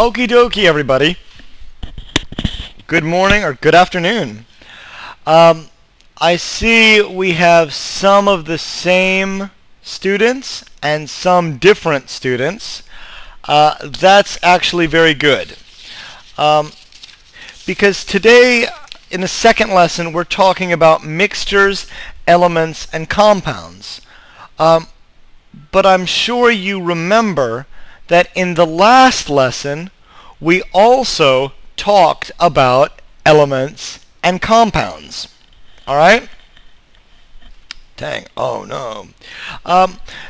Okie dokie, everybody. Good morning or good afternoon. I see we have some of the same students and some different students. That's actually very good. Because today, in the second lesson, we're talking about mixtures, elements, and compounds. But I'm sure you remember that in the last lesson, we also talked about elements and compounds. All right? Dang. Oh, no.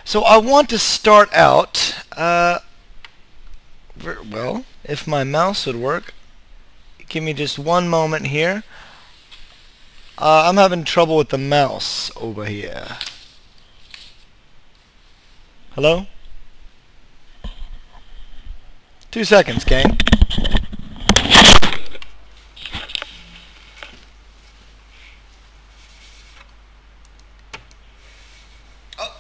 So I want to start out, well, if my mouse would work. Give me just one moment here. I'm having trouble with the mouse over here. Hello? 2 seconds, gang. Oh.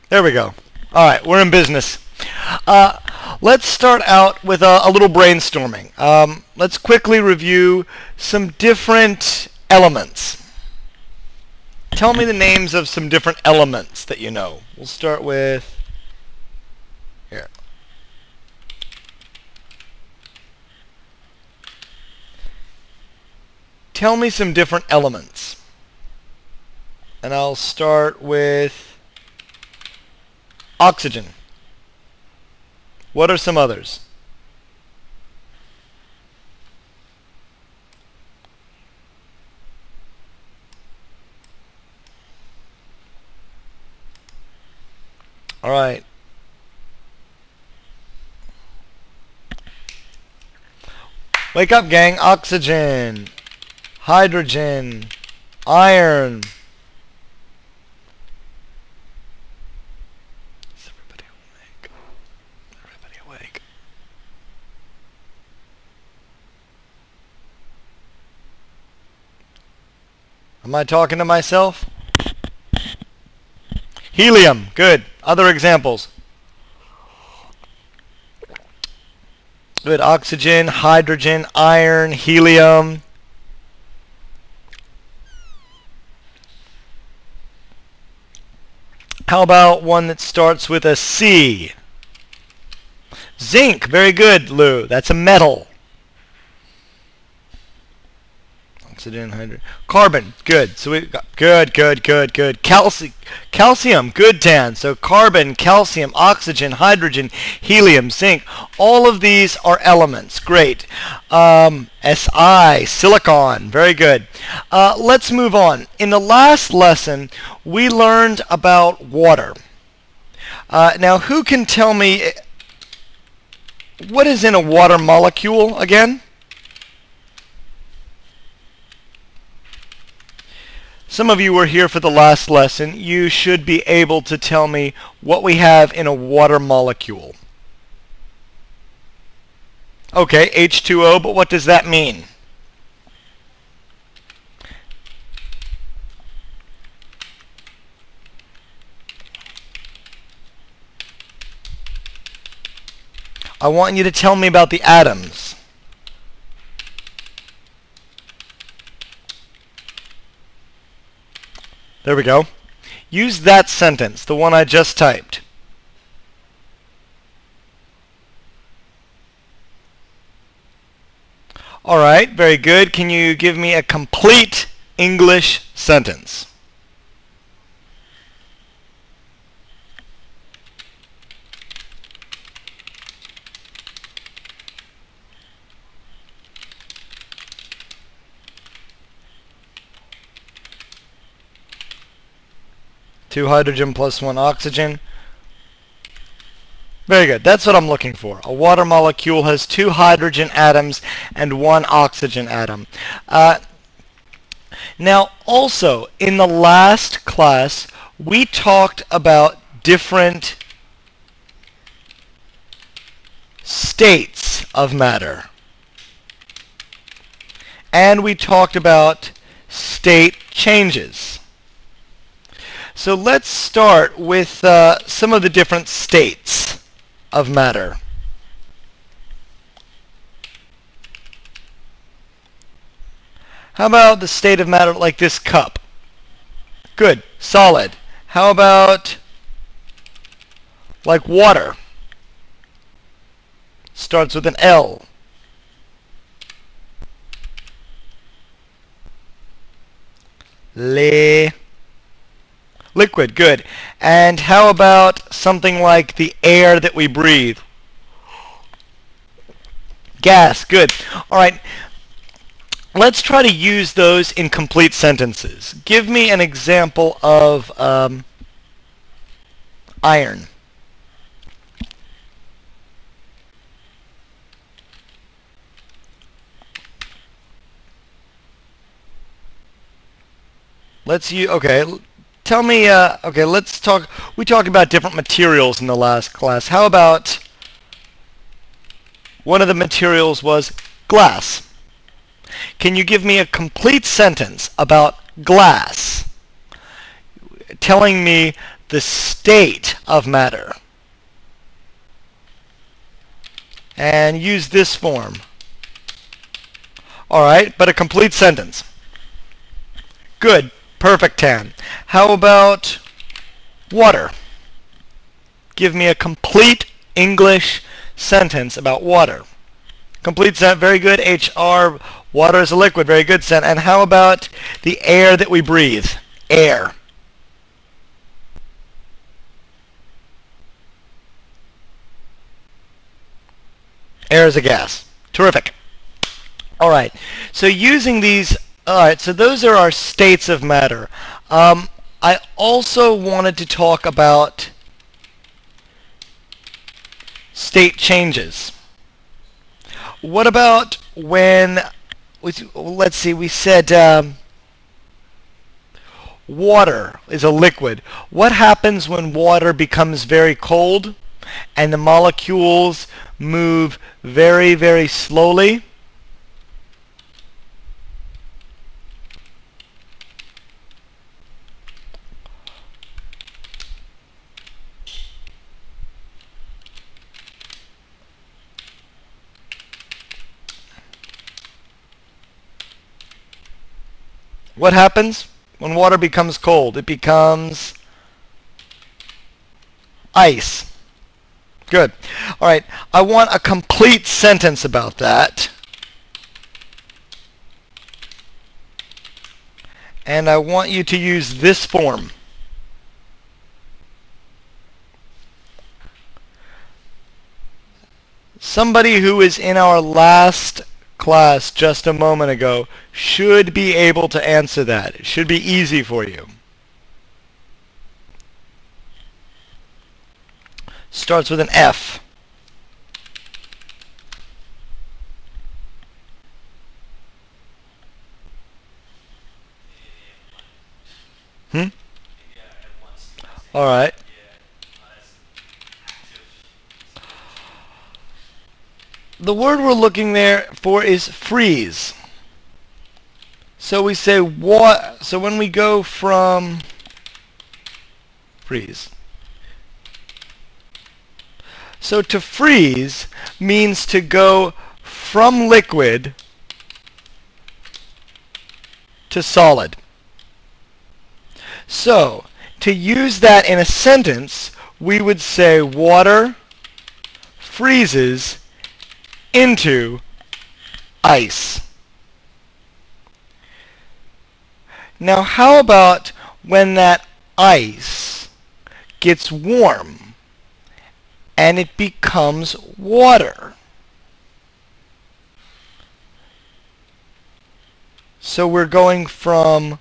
There we go. All right, we're in business. Let's start out with a little brainstorming. Let's quickly review some different elements. Tell me the names of some different elements that you know. We'll start with here. Tell me some different elements. And I'll start with oxygen. What are some others? All right. Wake up, gang. Oxygen, hydrogen, iron. Is everybody awake? Everybody awake? Am I talking to myself? Helium. Good. Other examples. Good. Oxygen, hydrogen, iron, helium. How about one that starts with a C? Zinc. Very good, Lou. That's a metal. Oxygen, hydrogen, carbon. Good. So we got good. Calcium. Good, Dan. So carbon, calcium, oxygen, hydrogen, helium, zinc. All of these are elements. Great. Si, silicon. Very good. Let's move on. In the last lesson, we learned about water. Now, who can tell me what is in a water molecule again? Some of you were here for the last lesson. You should be able to tell me what we have in a water molecule. Okay, H2O, but what does that mean? I want you to tell me about the atoms. There we go. Use that sentence, the one I just typed. All right, very good. Can you give me a complete English sentence? Two hydrogen plus one oxygen. Very good. That's what I'm looking for. A water molecule has two hydrogen atoms and one oxygen atom. Now, also, in the last class, we talked about different states of matter. And we talked about state changes. So let's start with some of the different states. of matter. How about the state of matter like this cup? Good, solid. How about like water? Starts with an L. Liquid, good. And how about something like the air that we breathe? Gas, good. All right. Let's try to use those in complete sentences. Give me an example of iron. Okay, tell me, okay, let's talk, we talked about different materials in the last class. How about one of the materials was glass? Can you give me a complete sentence about glass, telling me the state of matter? And use this form. All right, but a complete sentence. Good, perfect, Tan. How about water? Give me a complete English sentence about water. Complete sentence, very good. HR, water is a liquid, very good. And how about the air that we breathe? Air. Air is a gas. Terrific. All right. So using these, all right, so those are our states of matter. I also wanted to talk about state changes. What about when, let's see, we said water is a liquid. What happens when water becomes very cold and the molecules move very, very slowly? What happens when water becomes cold? It becomes ice. Good. All right. I want a complete sentence about that. And I want you to use this form. Somebody who was in our last class just a moment ago should be able to answer that. It should be easy for you. Starts with an F. All right. The word we're looking there for is freeze. So we say what? So when we go from freeze. So to freeze means to go from liquid to solid. So to use that in a sentence, we would say water freezes into ice. Now how about when that ice gets warm and it becomes water? So we're going from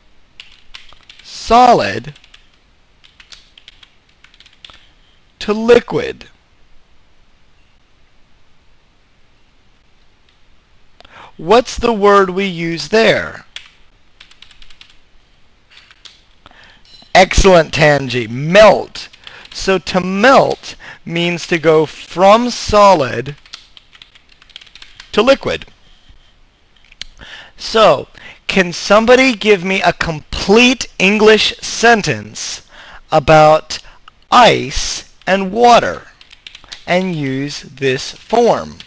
solid to liquid. What's the word we use there? Excellent, Tanji. Melt. So to melt means to go from solid to liquid. So, can somebody give me a complete English sentence about ice and water? and use this form.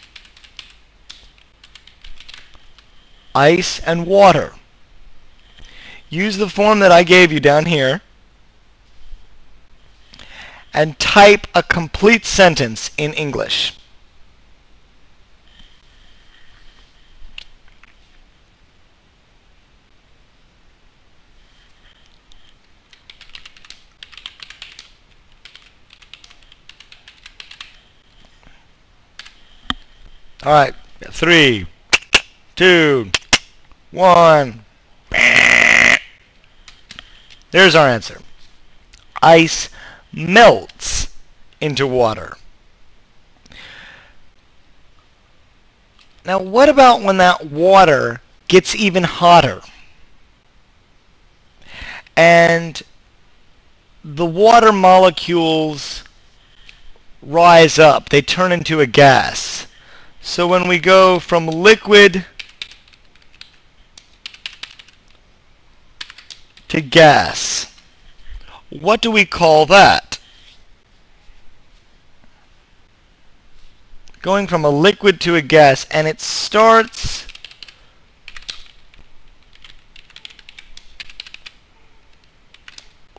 Ice and water. Use the form that I gave you down here and type a complete sentence in English. All right, 3, 2, 1. There's our answer. Ice melts into water. Now, what about when that water gets even hotter and the water molecules rise up? They turn into a gas. So when we go from liquid to gas, what do we call that? Going from a liquid to a gas, and it starts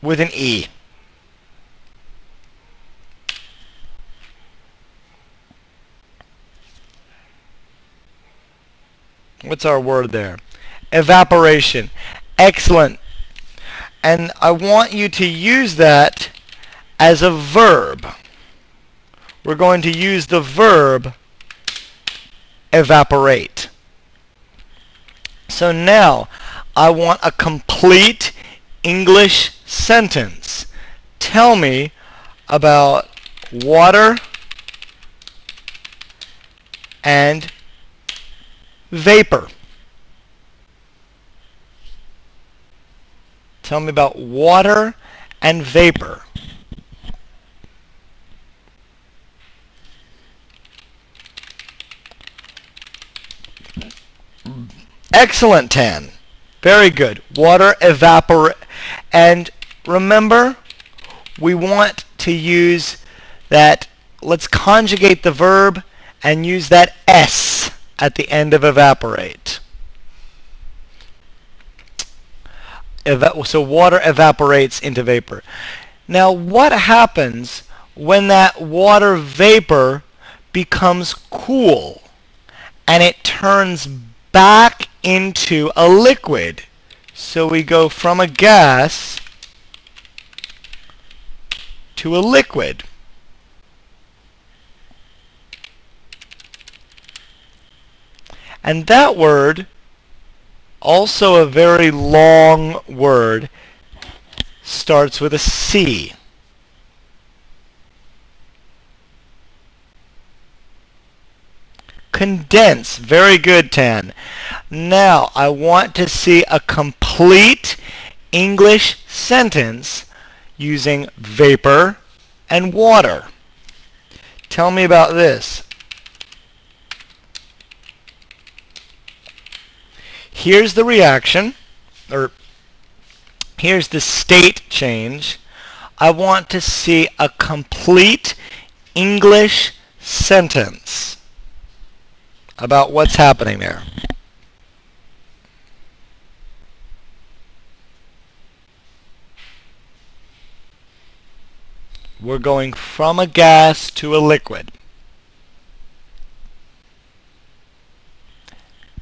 with an E. What's our word there? Evaporation. Excellent. And I want you to use that as a verb. We're going to use the verb evaporate. So now I want a complete English sentence. Tell me about water and vapor. Tell me about water and vapor. Excellent, Tan. Very good. Water evaporate. And remember, we want to use that. Let's conjugate the verb and use that S at the end of evaporate. So water evaporates into vapor. Now, what happens when that water vapor becomes cool and it turns back into a liquid? So we go from a gas to a liquid. And that word, also a very long word, starts with a C. Condense. Very good, Tan. Now, I want to see a complete English sentence using vapor and water. Tell me about this. Here's the reaction, or here's the state change. I want to see a complete English sentence about what's happening there. We're going from a gas to a liquid.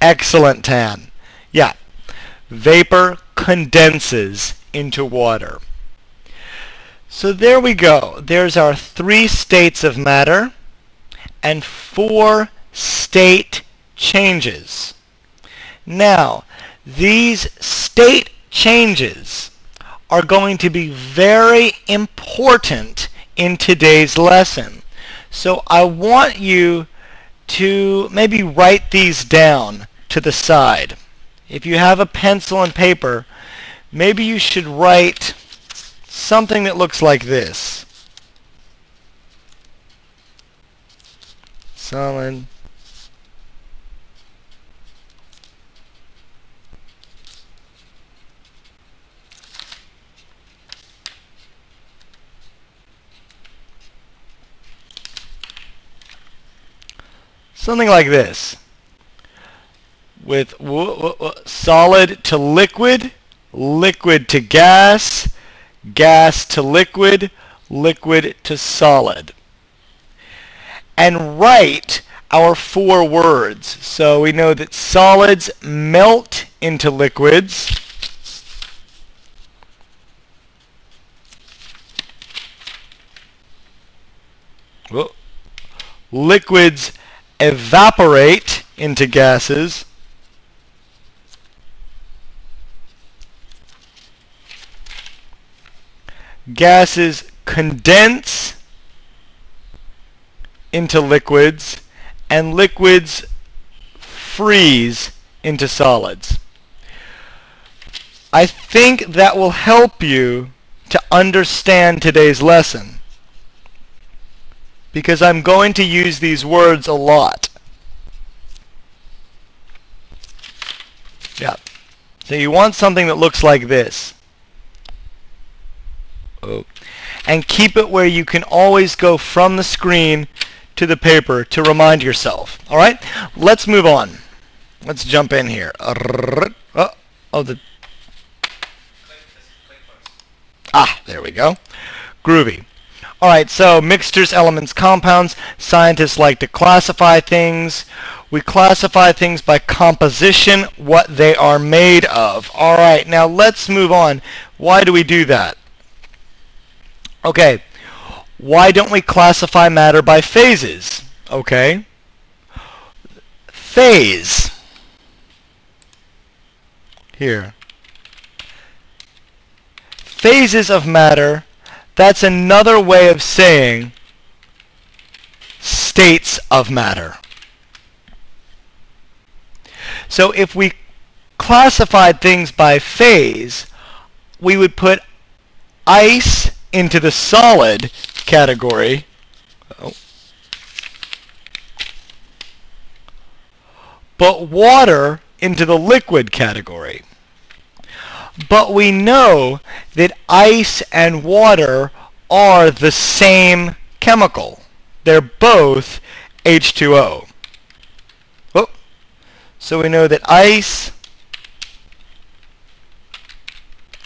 Excellent, Tan. Yeah, vapor condenses into water. So there we go. There's our 3 states of matter and 4 state changes. Now, these state changes are going to be very important in today's lesson. So I want you to maybe write these down to the side. If you have a pencil and paper, maybe you should write something that looks like this. Solid. something like this. With solid to liquid, liquid to gas, gas to liquid, liquid to solid. And write our four words. So we know that solids melt into liquids. Liquids evaporate into gases. Gases condense into liquids, and liquids freeze into solids. I think that will help you to understand today's lesson, because I'm going to use these words a lot. Yeah. So you want something that looks like this. And keep it where you can always go from the screen to the paper to remind yourself. All right? Let's move on. Let's jump in here. There we go. Groovy. All right, so mixtures, elements, compounds. Scientists like to classify things. We classify things by composition, what they are made of. All right, now let's move on. Why do we do that? Okay, why don't we classify matter by phases? Okay, phase. Here. Phases of matter, that's another way of saying states of matter. So if we classified things by phase, we would put ice into the solid category. But water into the liquid category. But we know that ice and water are the same chemical. They're both H2O. So we know that ice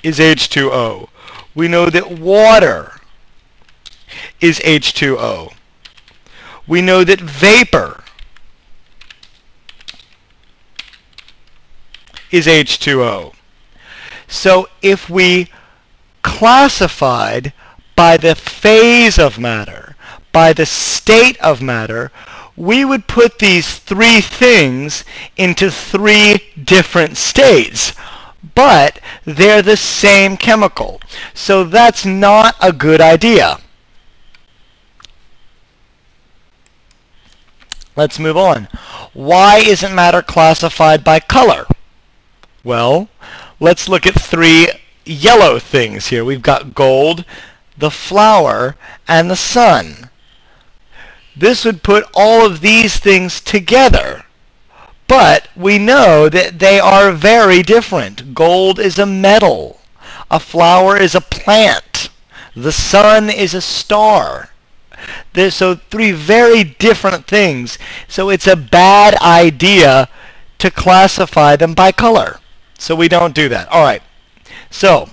is H2O. We know that water is H2O. We know that vapor is H2O. So if we classified by the phase of matter, by the state of matter, we would put these three things into three different states. But they're the same chemical. So that's not a good idea. Let's move on. Why isn't matter classified by color? Well, let's look at three yellow things here. We've got gold, the flower, and the sun. This would put all of these things together. But we know that they are very different. Gold is a metal. A flower is a plant. The sun is a star. So three very different things. So it's a bad idea to classify them by color. So we don't do that. All right. So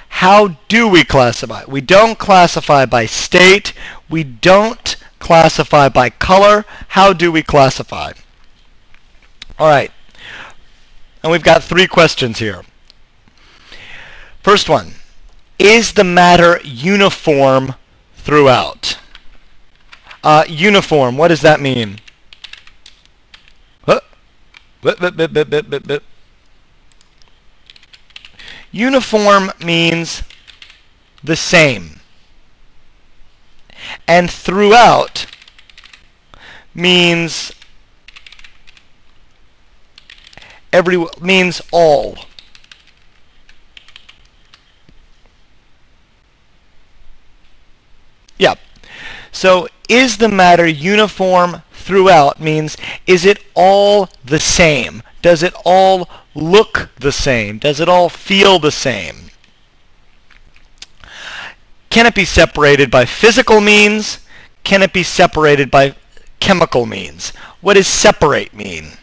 how do we classify? We don't classify by state. We don't classify by color. How do we classify? All right, and we've got three questions here. First one, is the matter uniform throughout? Uniform, what does that mean? Uniform means the same. And throughout means means all. Yeah. So is the matter uniform throughout means is it all the same? Does it all look the same? Does it all feel the same? Can it be separated by physical means? Can it be separated by chemical means? What does separate mean?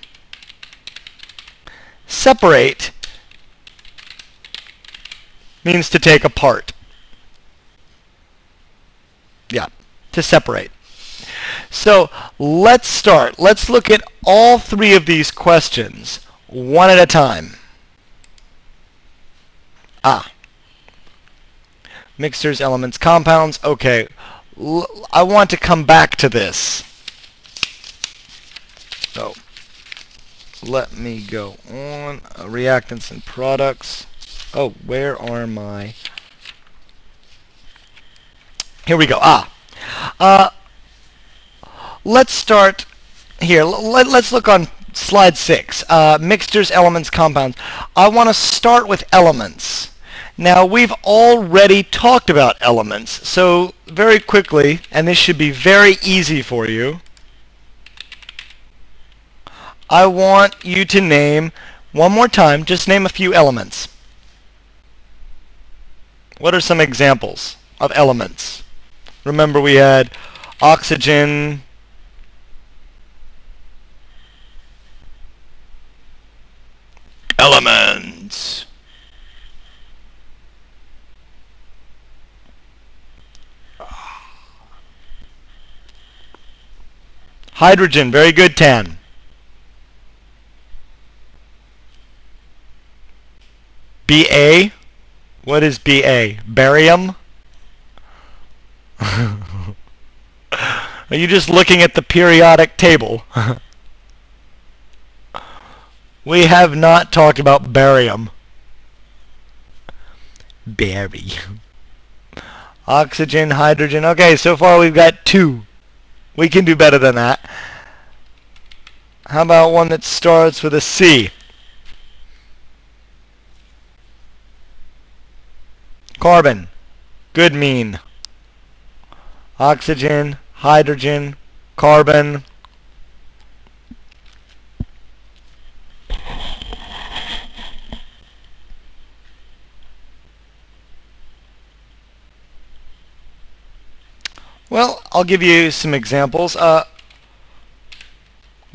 Separate means to take apart. Yeah, to separate. So let's start. Let's look at all three of these questions one at a time. Mixtures, elements, compounds. Okay, I want to come back to this. So let me go on. Reactants and products. Oh, where are my... Here we go. Let's start here. Let's look on slide 6. Mixtures, elements, compounds. I want to start with elements. Now, we've already talked about elements, so very quickly, and this should be very easy for you, I want you to name, one more time, just name a few elements. What are some examples of elements? Remember, we had oxygen, elements. Hydrogen, very good, Tan. Ba, what is Ba? Barium? Are you just looking at the periodic table? We have not talked about barium. Barium. Oxygen, hydrogen. Okay, so far we've got 2. We can do better than that. How about one that starts with a C? Carbon. Good mean. Oxygen, hydrogen, carbon. Well, I'll give you some examples.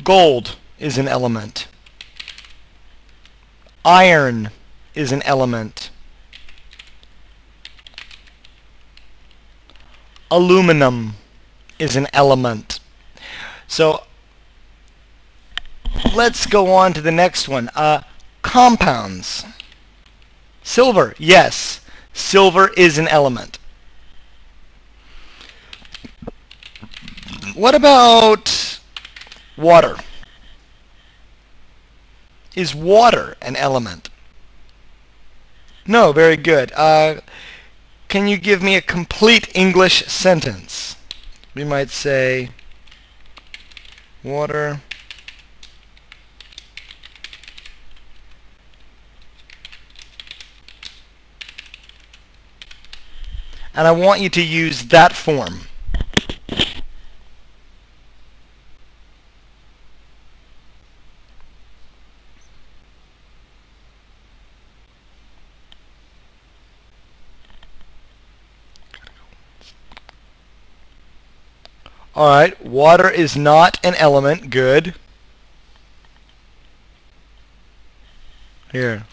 Gold is an element. Iron is an element. Aluminum is an element. So let's go on to the next one. Compounds. Silver, yes. Silver is an element. What about water? Is water an element? No, very good. Can you give me a complete English sentence? We might say, water and I want you to use that form. Alright, water is not an element. Good. Here.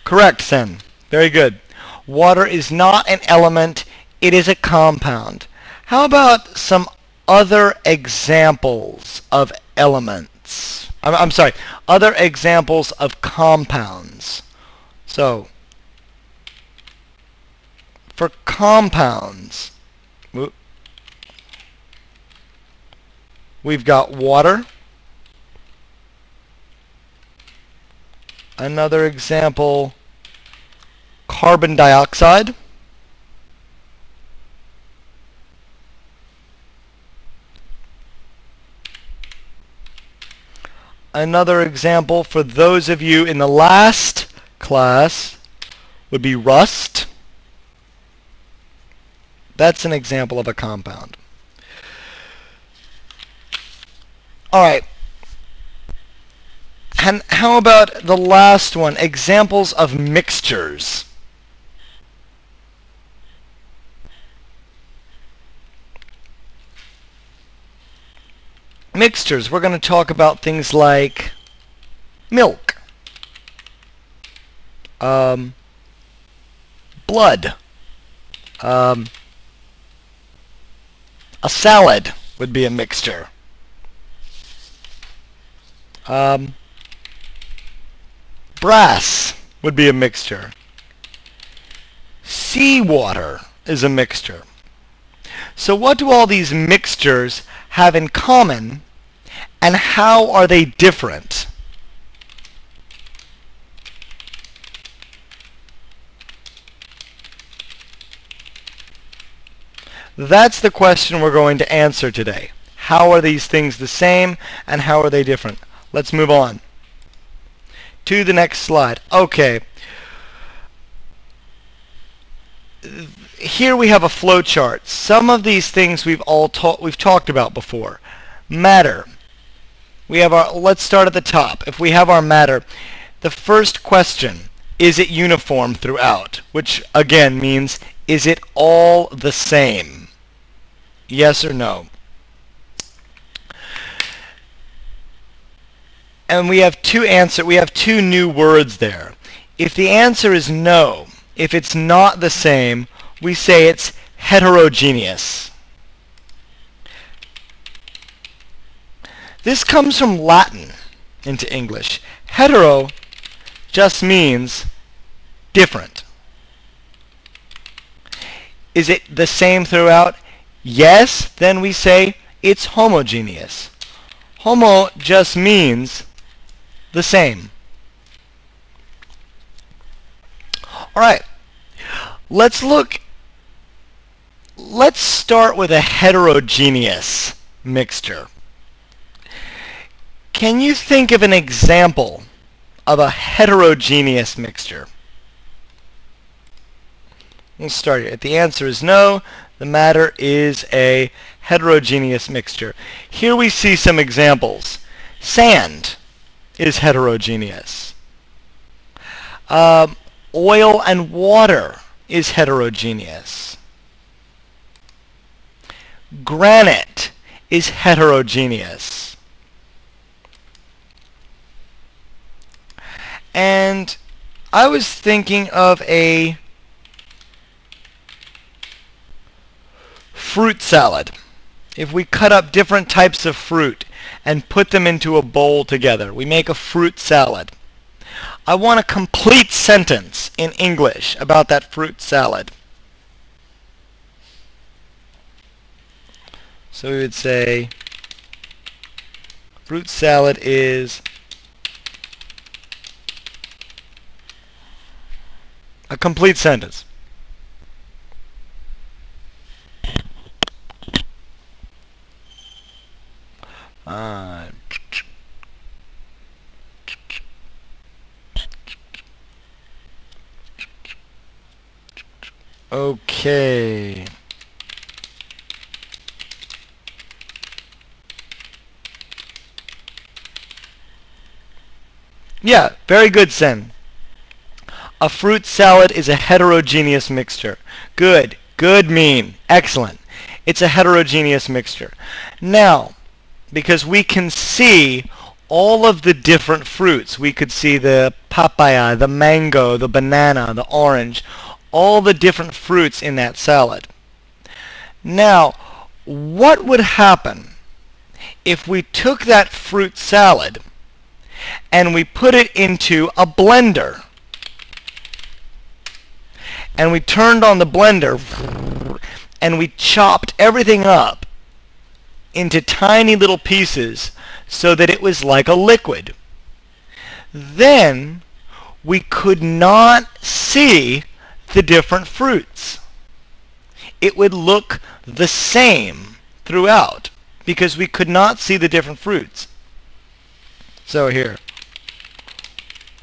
Correct, Sen. Very good. Water is not an element. It is a compound. How about some other examples of elements? I'm sorry, other examples of compounds. So, for compounds, we've got water. Another example, carbon dioxide. Another example for those of you in the last class would be rust. That's an example of a compound. All right. And how about the last one? Examples of mixtures. Mixtures, we're going to talk about things like milk, blood, a salad would be a mixture. Brass would be a mixture. Seawater is a mixture. So what do all these mixtures have in common, and how are they different? That's the question we're going to answer today. How are these things the same, and how are they different? Let's move on to the next slide. Okay. Here we have a flow chart. Some of these things we've talked about before. Matter. We have our, let's start at the top. If we have our matter, the first question, is it uniform throughout? Which again means, is it all the same? Yes or no? And we have two new words there. If the answer is no, if it's not the same, we say it's heterogeneous. This comes from Latin into English. Hetero just means different. Is it the same throughout? Yes, then we say it's homogeneous. Homo just means the same. Alright, let's start with a heterogeneous mixture. Can you think of an example of a heterogeneous mixture? We'll start here. If the answer is no, the matter is a heterogeneous mixture. Here we see some examples. Sand is heterogeneous. Oil and water is heterogeneous. Granite is heterogeneous. And I was thinking of a fruit salad. If we cut up different types of fruit and put them into a bowl together, we make a fruit salad. I want a complete sentence in English about that fruit salad. So we would say, fruit salad is a complete sentence. Okay. Yeah, very good, Sen. A fruit salad is a heterogeneous mixture. Good. Good, mean. Excellent. It's a heterogeneous mixture. Now, because we can see all of the different fruits, we could see the papaya, the mango, the banana, the orange, all the different fruits in that salad. Now, what would happen if we took that fruit salad and we put it into a blender? And we turned on the blender and we chopped everything up into tiny little pieces so that it was like a liquid. Then we could not see the different fruits. It would look the same throughout because we could not see the different fruits. So here,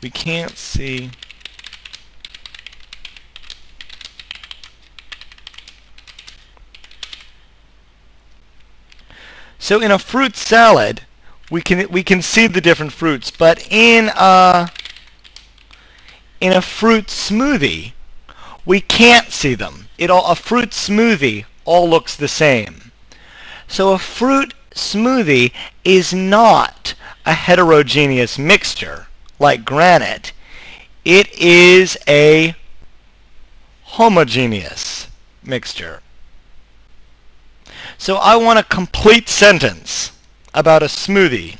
we can't see So in a fruit salad, we can see the different fruits, but in a fruit smoothie, we can't see them. A fruit smoothie all looks the same. So a fruit smoothie is not a heterogeneous mixture like granite. It is a homogeneous mixture. So I want a complete sentence about a smoothie.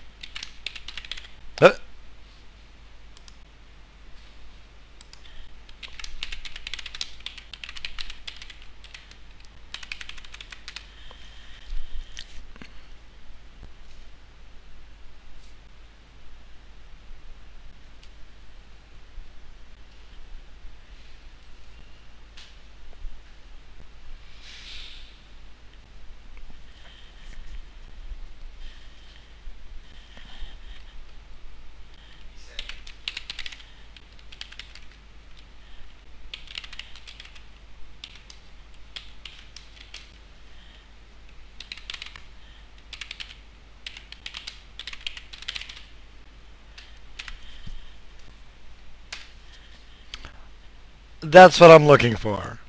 That's what I'm looking for.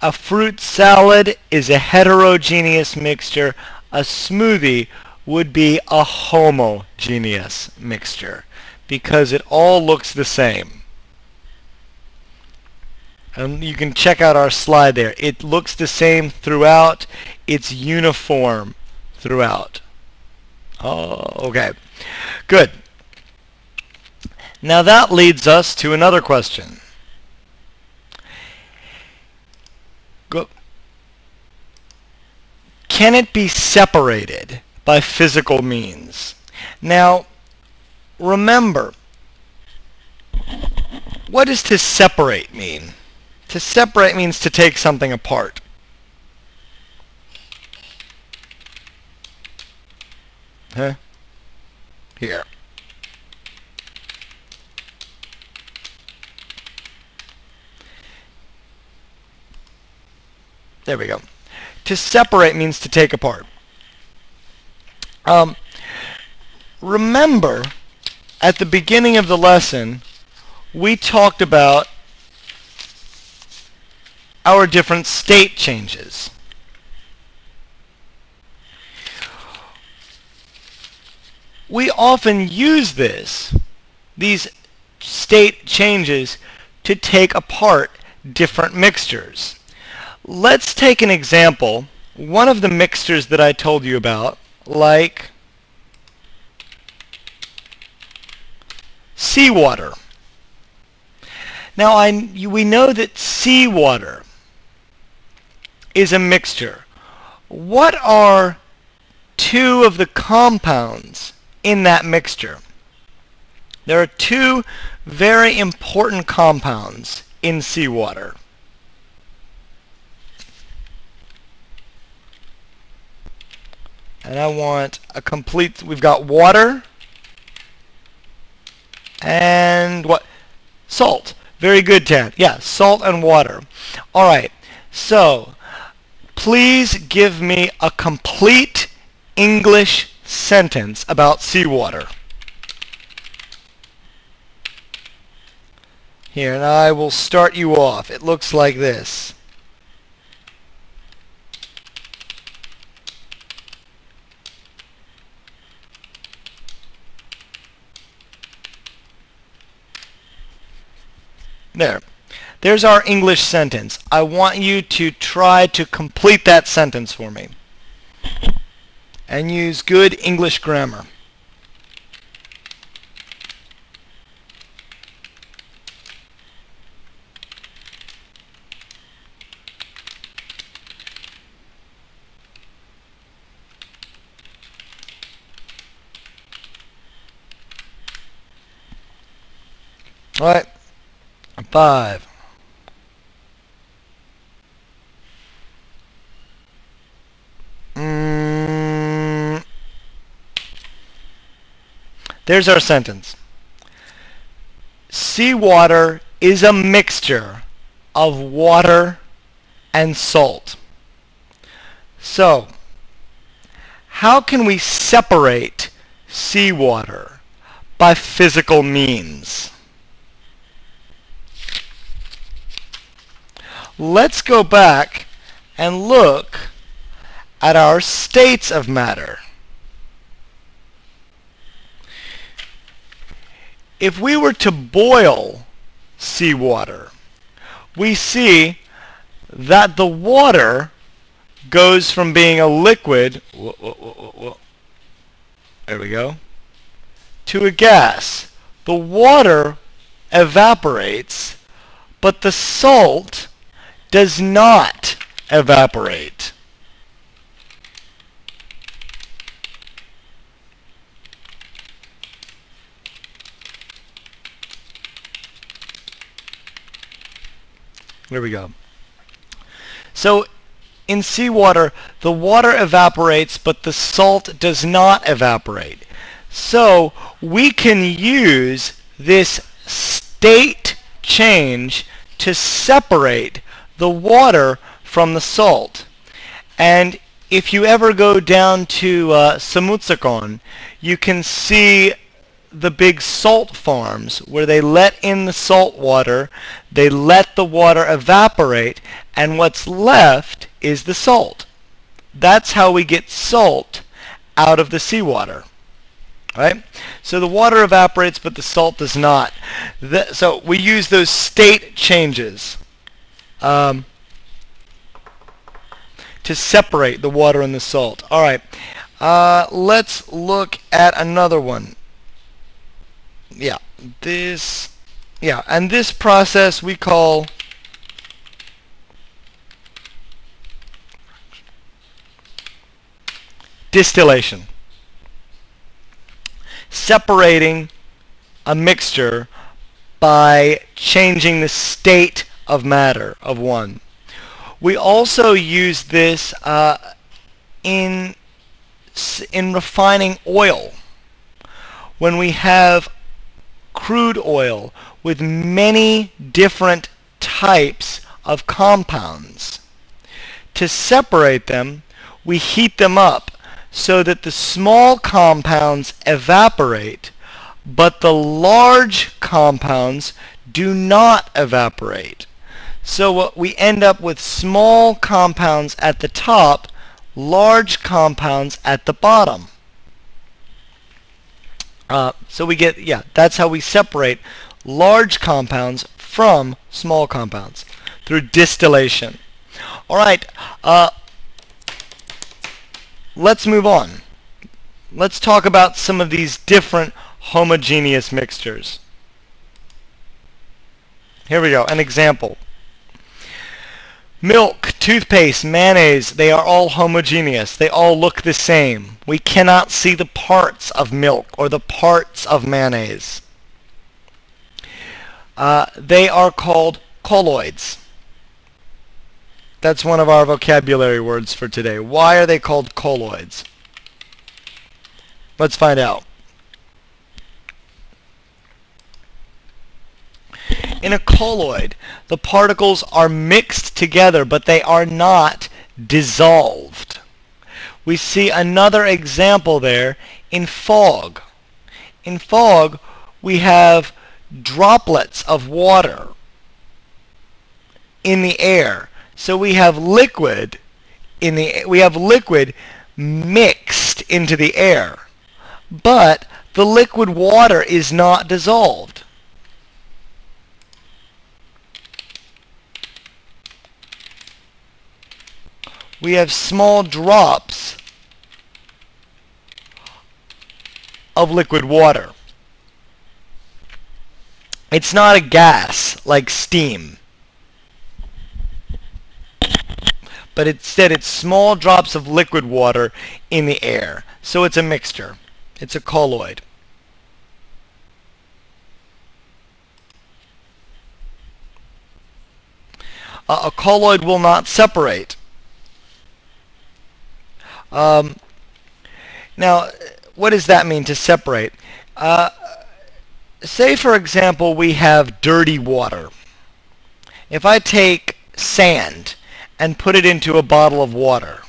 A fruit salad is a heterogeneous mixture. A smoothie would be a homogeneous mixture because it all looks the same. And you can check out our slide there. It looks the same throughout. It's uniform throughout. Oh, okay. Good. Now that leads us to another question. Can it be separated by physical means? Now, remember, what does to separate mean? To separate means to take something apart. Huh? Here. There we go. To separate means to take apart. Remember, at the beginning of the lesson, we talked about our different state changes. We often use these state changes, to take apart different mixtures. Let's take an example. One of the mixtures that I told you about, like seawater. Now we know that seawater is a mixture. What are two of the compounds in that mixture? There are two very important compounds in seawater. And I want a complete, we've got water and what? Salt. Very good, Tad. Yeah, salt and water. All right, so please give me a complete English sentence about seawater. Here, and I will start you off. It looks like this. There. There's our English sentence. I want you to try to complete that sentence for me. And use good English grammar. All right. 5. There's our sentence. Seawater is a mixture of water and salt. So, how can we separate seawater by physical means. Let's go back and look at our states of matter. If we were to boil seawater, we see that the water goes from being a liquid, there we go, to a gas. The water evaporates, but the salt does not evaporate. There we go. So in seawater, the water evaporates, but the salt does not evaporate. So we can use this state change to separate the water from the salt. And if you ever go down to Samutsakan, you can see the big salt farms where they let in the salt water, they let the water evaporate, and what's left is the salt. That's how we get salt out of the seawater. Right? So the water evaporates, but the salt does not. So we use those state changes to separate the water and the salt. All right. Let's look at another one. And this process we call distillation. Separating a mixture by changing the state of matter of one. We also use this in refining oil. When we have crude oil with many different types of compounds, to separate them, we heat them up so that the small compounds evaporate, but the large compounds do not evaporate. So what we end up with small compounds at the top, large compounds at the bottom. So we get, that's how we separate large compounds from small compounds, through distillation. All right, let's move on. Let's talk about some of these different homogeneous mixtures. Here we go, an example. Milk, toothpaste, mayonnaise, they are all homogeneous. They all look the same. We cannot see the parts of milk or the parts of mayonnaise. They are called colloids. That's one of our vocabulary words for today. Why are they called colloids? Let's find out. In a colloid, the particles are mixed together, but they are not dissolved. We see another example there in fog. In fog, we have droplets of water in the air. So we have liquid mixed into the air, but the liquid water is not dissolved. We have small drops of liquid water. It's not a gas like steam, but instead it's small drops of liquid water in the air. So it's a mixture. It's a colloid. A colloid will not separate. Now, what does that mean, to separate? Say, for example, we have dirty water. If I take sand and put it into a bottle of water,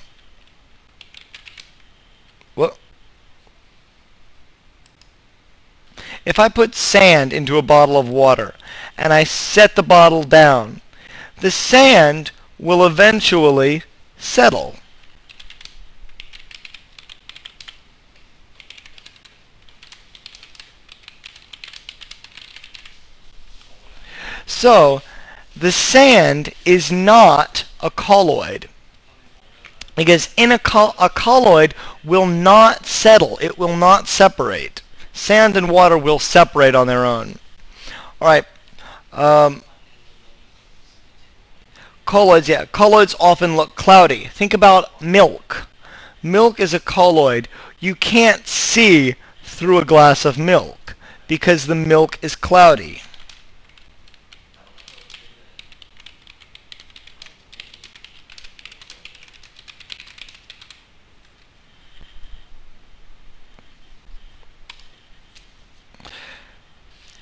If I put sand into a bottle of water and I set the bottle down, the sand will eventually settle. So, the sand is not a colloid, because a colloid will not settle. It will not separate. Sand and water will separate on their own. All right. Colloids, yeah. Colloids often look cloudy. Think about milk. Milk is a colloid. You can't see through a glass of milk because the milk is cloudy.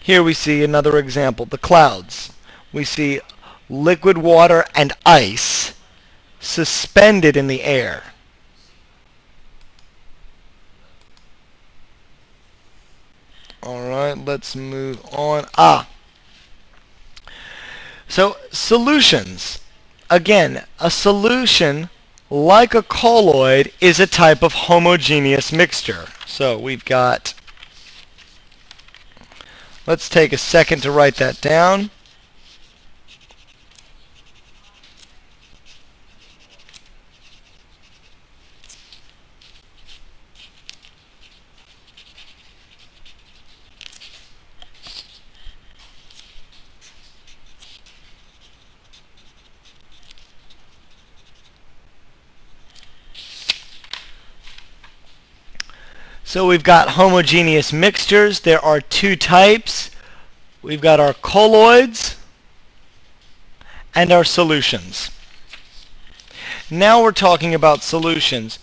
Here we see another example, the clouds. We see liquid water and ice suspended in the air. Alright, let's move on. So solutions. Again, a solution, like a colloid, is a type of homogeneous mixture. So we've got, let's take a second to write that down. So we've got homogeneous mixtures. There are two types. We've got our colloids and our solutions. Now we're talking about solutions.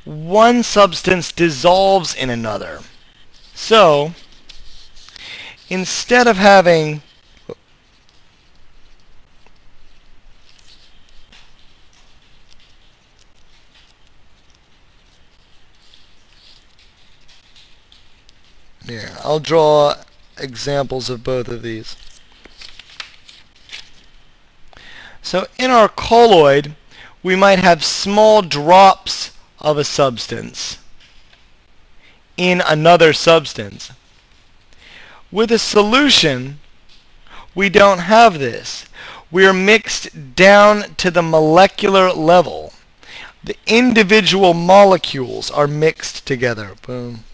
One substance dissolves in another. So instead of having here, I'll draw examples of both of these. So in our colloid, we might have small drops of a substance in another substance. With a solution, we don't have this. We're mixed down to the molecular level. The individual molecules are mixed together. Boom.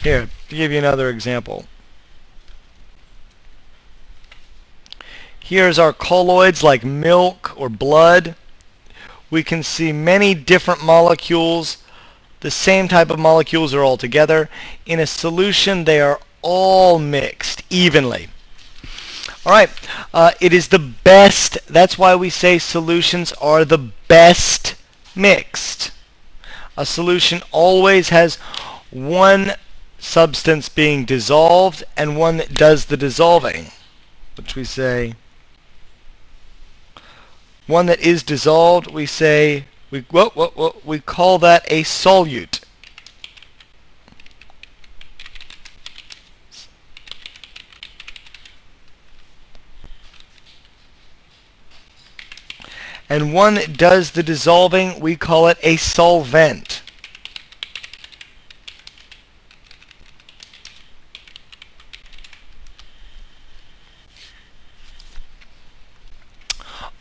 Here, to give you another example. Here's our colloids like milk or blood. We can see many different molecules. The same type of molecules are all together. In a solution, they are all mixed evenly. All right, it is the best. That's why we say solutions are the best mixed. A solution always has one substance being dissolved and one that does the dissolving, which we say one that is dissolved, we say we call that a solute. And one that does the dissolving, we call it a solvent.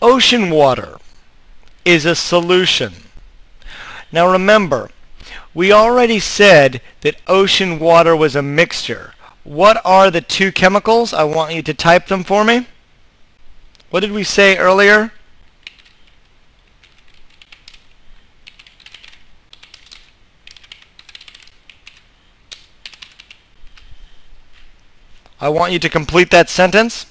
Ocean water is a solution. Now remember, we already said that ocean water was a mixture. What are the two chemicals? I want you to type them for me. What did we say earlier? I want you to complete that sentence.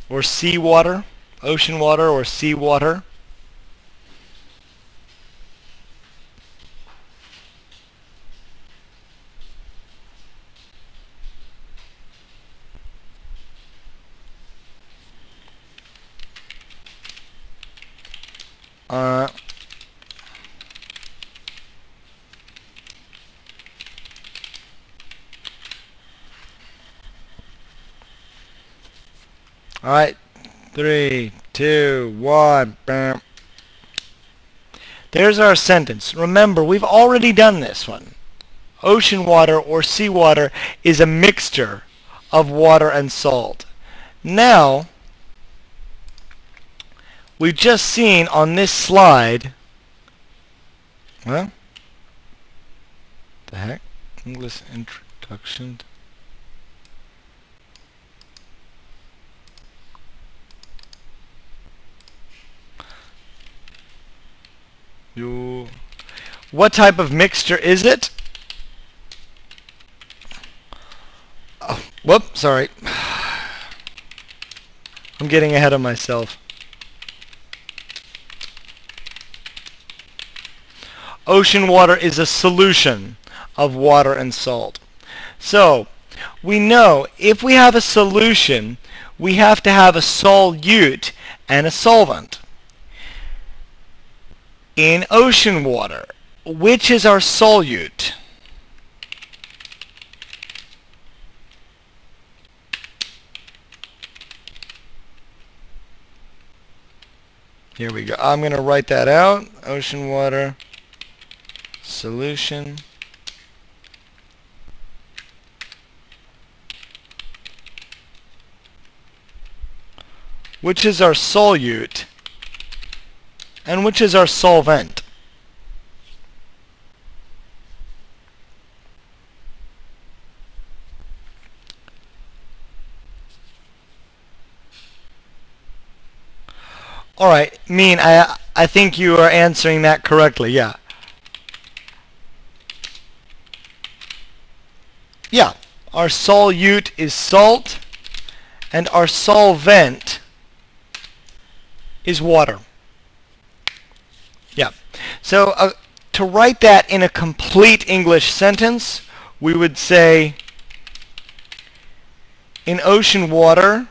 Or seawater, ocean water or seawater. Uh, all right, 3, 2, 1. Bam. There's our sentence. Remember, we've already done this one. Ocean water or seawater is a mixture of water and salt. Now, we've just seen on this slide, well, the heck? English introduction. What type of mixture is it? Oh, whoop, sorry. I'm getting ahead of myself. Ocean water is a solution of water and salt. So, we know if we have a solution, we have to have a solute and a solvent. In ocean water, which is our solute? Here we go. I'm going to write that out. Ocean water, solution. Which is our solute? And which is our solvent? All right, I think you are answering that correctly. Yeah. Yeah. Our solute is salt, and our solvent is water. Yeah. So to write that in a complete English sentence, we would say, in ocean water,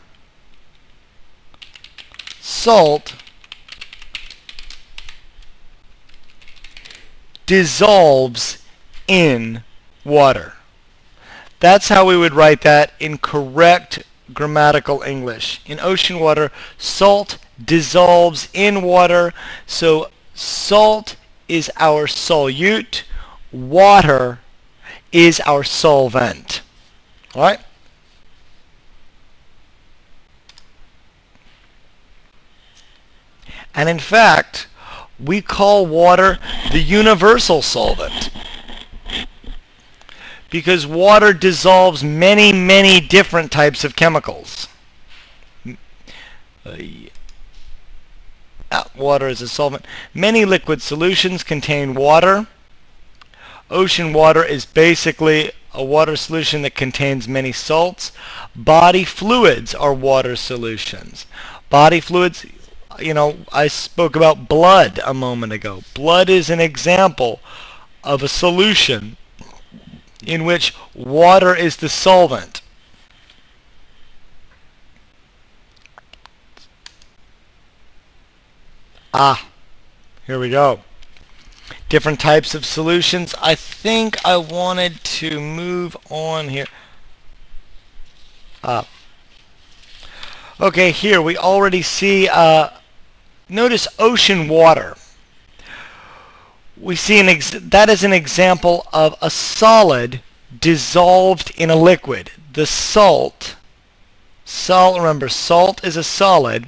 salt dissolves in water. That's how we would write that in correct grammatical English. In ocean water, salt dissolves in water. So salt is our solute, water is our solvent. All right? And in fact, we call water the universal solvent, because water dissolves many, many different types of chemicals. Water is a solvent. Many liquid solutions contain water. Ocean water is basically a water solution that contains many salts. Body fluids are water solutions. Body fluids, you know, I spoke about blood a moment ago. Blood is an example of a solution in which water is the solvent. Here we go. Different types of solutions. I think I wanted to move on here. Okay, here we already see, notice ocean water. We see that is an example of a solid dissolved in a liquid. The salt, remember, salt is a solid,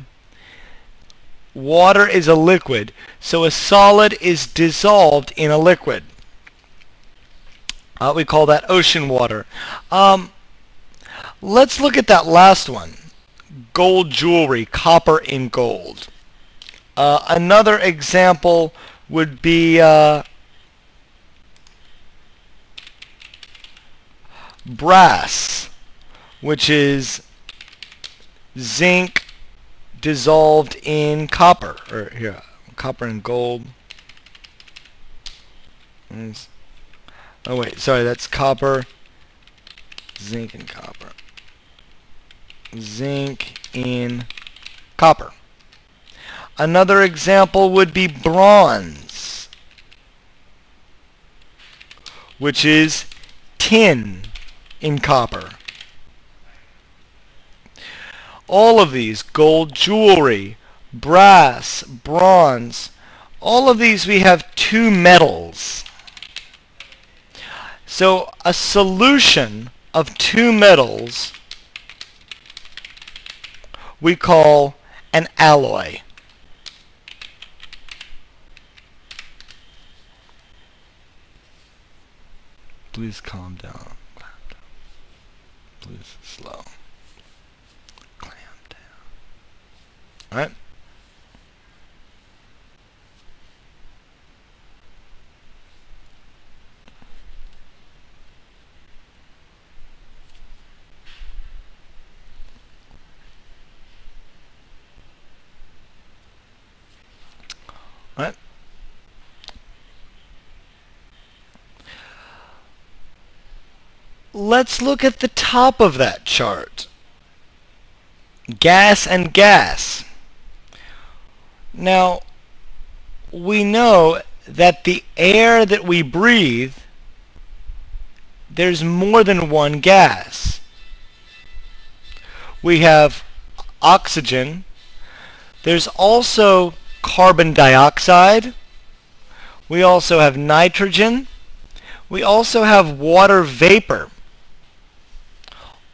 water is a liquid, so a solid is dissolved in a liquid. We call that ocean water. Let's look at that last one. Gold jewelry, copper in gold. Another example would be brass, which is zinc dissolved in copper, or here, copper and gold. Oh wait, sorry, that's copper, zinc and copper. Zinc in copper. Another example would be bronze, which is tin in copper. All of these, gold jewelry, brass, bronze, all of these we have two metals. So a solution of two metals we call an alloy. Please calm down. Please slow. Clam down. All right? All right? Let's look at the top of that chart. Gas and gas. Now, we know that the air that we breathe, there's more than one gas. We have oxygen. There's also carbon dioxide. We also have nitrogen. We also have water vapor.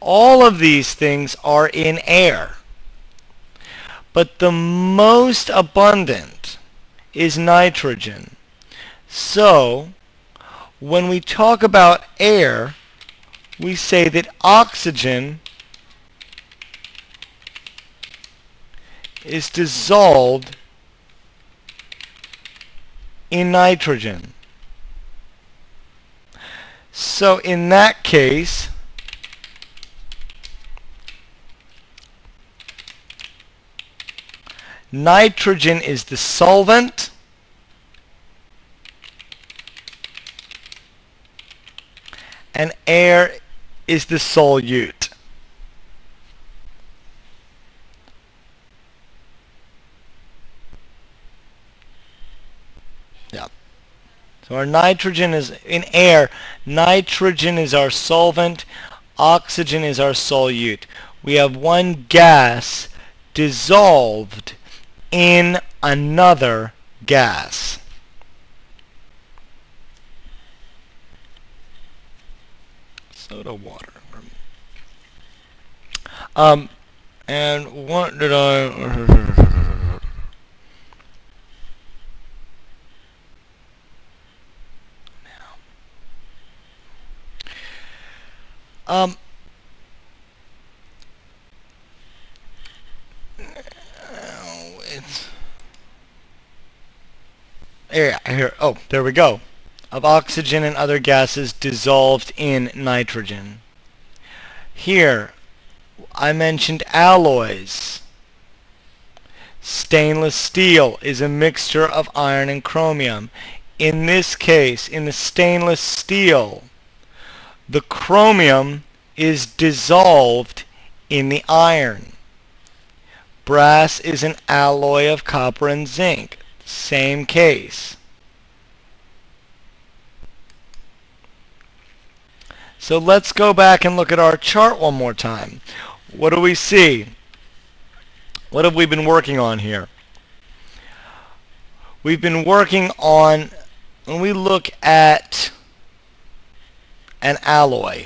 All of these things are in air. But the most abundant is nitrogen. So, when we talk about air, we say that oxygen is dissolved in nitrogen. So in that case, nitrogen is the solvent, and air is the solute. Yeah. So our nitrogen is in air. Nitrogen is our solvent. Oxygen is our solute. We have one gas dissolved in another gas. Soda water. And what did I... Here, oh, there we go. Of oxygen and other gases dissolved in nitrogen. Here, I mentioned alloys. Stainless steel is a mixture of iron and chromium. In this case, in the stainless steel, the chromium is dissolved in the iron. Brass is an alloy of copper and zinc. Same case. So let's go back and look at our chart one more time. What do we see? What have we been working on here? We've been working on, when we look at an alloy,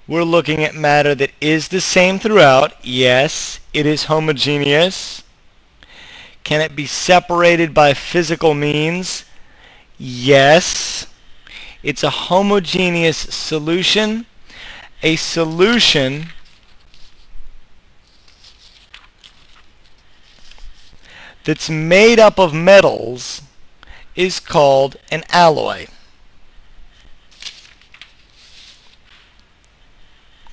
we're looking at matter that is the same throughout. Yes, it is homogeneous. Can it be separated by physical means? Yes. It's a homogeneous solution. A solution that's made up of metals is called an alloy.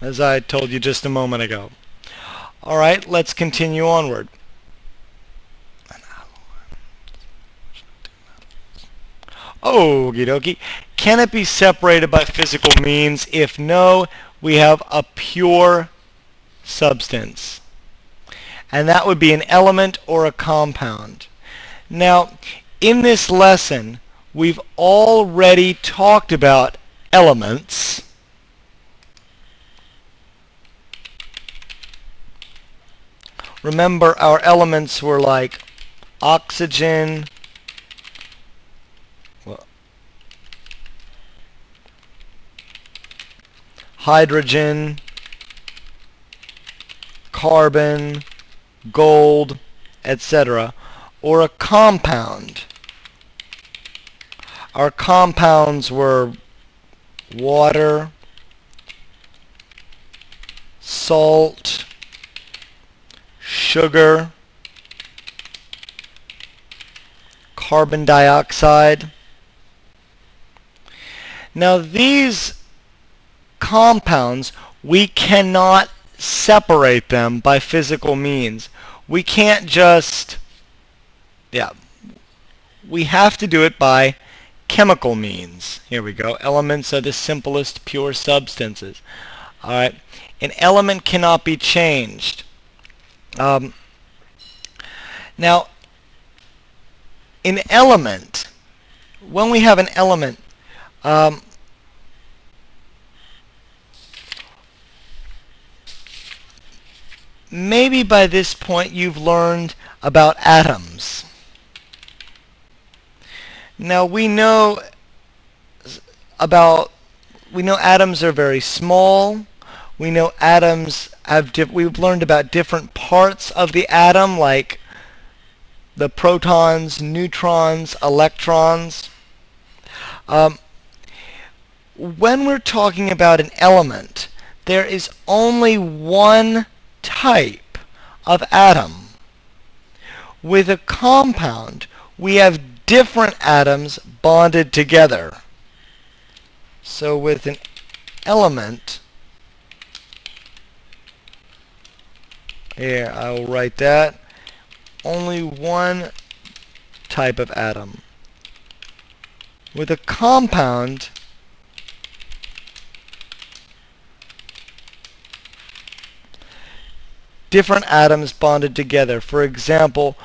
As I told you just a moment ago. Alright, let's continue onward. Okie dokie. Can it be separated by physical means? If no, we have a pure substance. and that would be an element or a compound. Now, in this lesson, we've already talked about elements. Remember, our elements were like oxygen, hydrogen, carbon, gold, etc., or a compound. Our compounds were water, salt, sugar, carbon dioxide. Now these compounds, we cannot separate them by physical means. We can't just, we have to do it by chemical means. Here we go. Elements are the simplest pure substances. Alright, an element cannot be changed. Now, an element, when we have an element, maybe by this point you've learned about atoms. Now we know atoms are very small. We know atoms have we've learned about different parts of the atom, like the protons, neutrons, electrons. When we're talking about an element, there is only one type of atom. With a compound, we have different atoms bonded together. So with an element, here I will write that, only one type of atom. With a compound, different atoms bonded together. For example,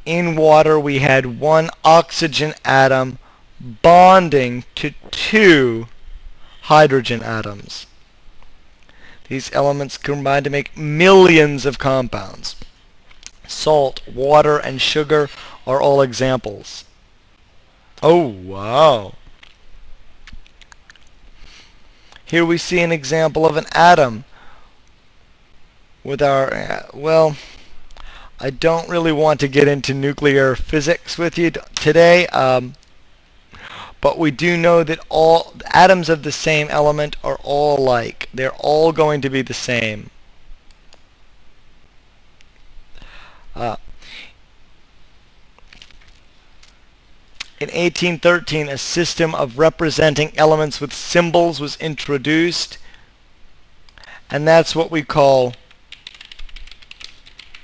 in water we had one oxygen atom bonding to two hydrogen atoms. These elements combine to make millions of compounds. Salt, water, and sugar are all examples. Oh, wow. Here we see an example of an atom with our, well, I don't really want to get into nuclear physics with you today, but we do know that all atoms of the same element are all alike. They're all going to be the same. In 1813, a system of representing elements with symbols was introduced, and that's what we call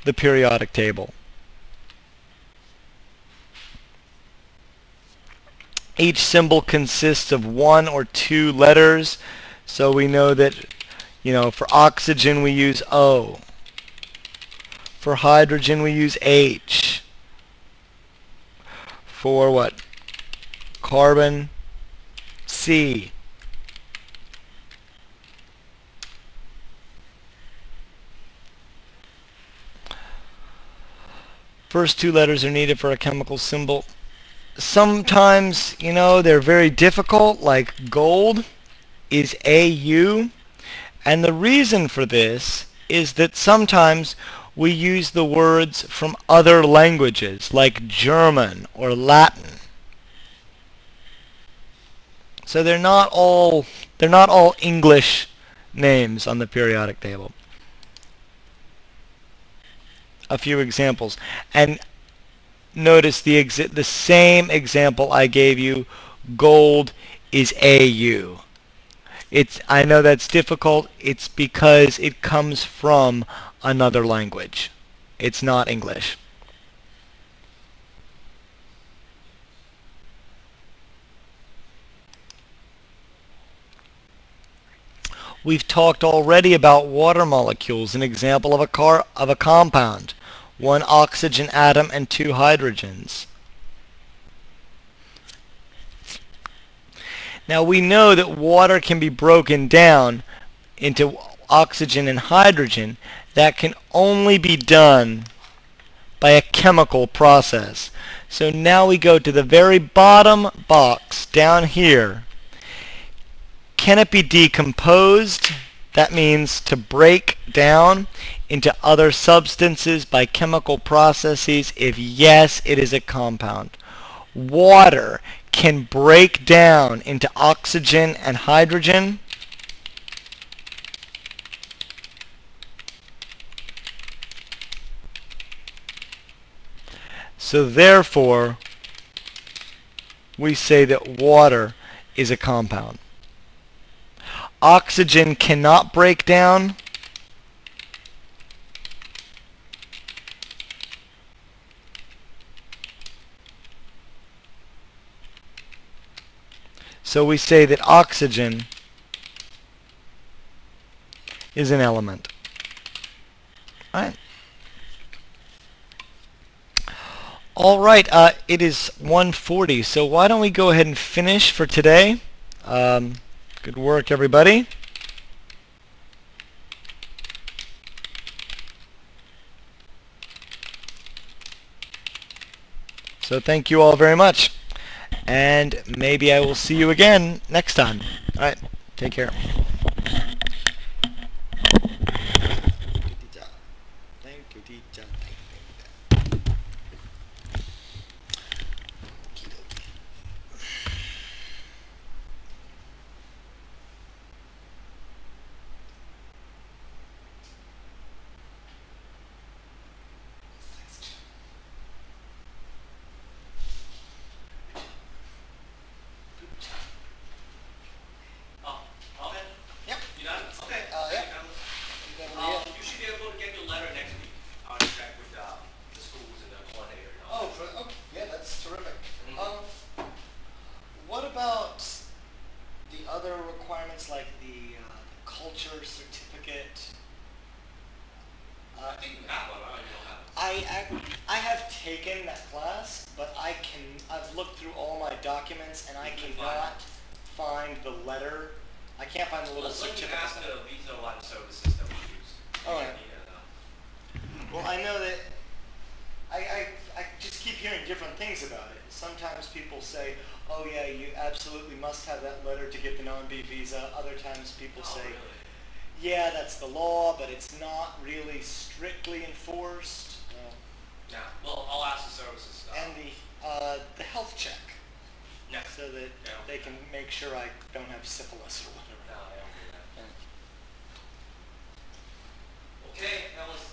the periodic table. Each symbol consists of one or two letters, so we know that, for oxygen we use O. For hydrogen we use H. For what? Carbon, C. First two letters are needed for a chemical symbol. Sometimes, they're very difficult, like gold is AU, and the reason for this is that sometimes we use the words from other languages, like German or Latin. So they're not all English names on the periodic table. A few examples, and notice the same example I gave you. Gold is AU. I know that's difficult. It's because it comes from another language. It's not English. We've talked already about water molecules, an example of a compound. one oxygen atom and two hydrogens. Now we know that water can be broken down into oxygen and hydrogen. That can only be done by a chemical process. So now we go to the very bottom box down here. Can it be decomposed? That means to break down into other substances by chemical processes. If yes, it is a compound. Water can break down into oxygen and hydrogen. So therefore, we say that water is a compound. Oxygen cannot break down. So we say that oxygen is an element. All right, it is 1:40, so why don't we go ahead and finish for today. Good work, everybody. So thank you all very much. And maybe I will see you again next time. All right, take care. Thank you, teacher. Other requirements like the culture certificate. I think you have one. I don't have it. I have taken that class, but I've looked through all my documents and I cannot find the letter. I can't find the little certificate. You have to veto a lot of services that we use. All right. Well, I know that I just keep hearing different things about it. Sometimes people say, oh yeah, you absolutely must have that letter to get the non-B visa. Other times people say, really? Yeah, that's the law, but it's not really strictly enforced. Yeah, well, I'll ask the services stuff. And the health check. Yeah. So that they can make sure I don't have syphilis or whatever. No, I don't do that. Okay, that was